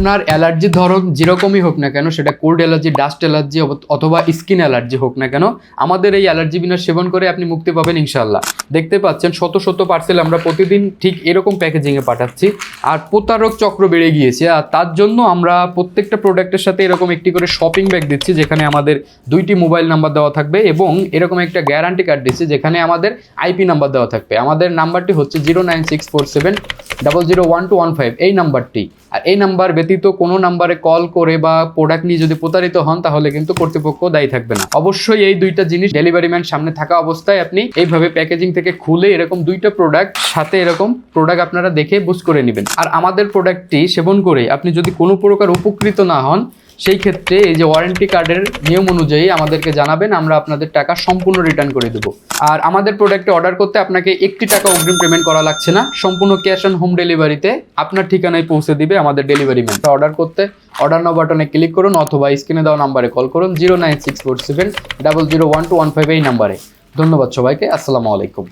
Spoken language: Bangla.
আপনার অ্যালার্জির ধরন যেরকমই হোক না কেন, সেটা কোল্ড অ্যালার্জি, ডাস্ট অ্যালার্জি অথবা স্কিন অ্যালার্জি হোক না কেন, আমাদের এই অ্যালার্জি বিনাশ সেবন করে আপনি মুক্তি পাবেন ইনশাল্লাহ। দেখতে পাচ্ছেন শত শত পার্সেল আমরা প্রতিদিন ঠিক এরকম প্যাকেজিংয়ে পাঠাচ্ছি, আর প্রতারক চক্র বেড়ে গিয়েছে। আর তার জন্য আমরা প্রত্যেকটা প্রোডাক্টের সাথে এরকম একটি করে শপিং ব্যাগ দিচ্ছি, যেখানে আমাদের 2টি মোবাইল নাম্বার দেওয়া থাকবে এবং এরকম একটা গ্যারান্টি কার্ড দিচ্ছি, যেখানে আমাদের আইপি নাম্বার দেওয়া থাকবে। আমাদের নাম্বারটি হচ্ছে 09647001215, এই নাম্বারটি। আর এই নাম্বার ব্যতীত কোনো নাম্বারে কল করে বা প্রোডাক্ট নিয়ে যদি প্রতারিত হন, তাহলে কিন্তু কর্তৃপক্ষ দায়ী থাকবে না। অবশ্যই এই দুইটা জিনিস ডেলিভারি ম্যান সামনে থাকা অবস্থায় আপনি এইভাবে প্যাকেজিং থেকে খুলে এরকম 2টা প্রোডাক্ট সাথে এরকম প্রোডাক্ট আপনারা দেখে বুঝ করে নেবেন। আর আমাদের প্রোডাক্টটি সেবন করে আপনি যদি কোনো প্রকার উপকৃত না হন, সেই ক্ষেত্রে এই যে ওয়ারেন্টি কার্ডের নিয়ম অনুযায়ী আমাদেরকে জানাবেন, আমরা আপনাদের টাকা সম্পূর্ণ রিটার্ন করে দেবো। আর আমাদের প্রোডাক্টে অর্ডার করতে আপনাকে 1টি টাকা অগ্রিম পেমেন্ট করা লাগছে না, সম্পূর্ণ ক্যাশ অন হোম ডেলিভারিতে আপনার ঠিকানায় পৌঁছে দিবে আমাদের ডেলিভারি ম্যান। অর্ডার করতে অর্ডার নাও বাটনে ক্লিক করুন অথবা স্ক্রিনে দেওয়া নাম্বারে কল করুন 09647001215 এই নাম্বারে। ধন্যবাদ সবাইকে, আসসালামু আলাইকুম।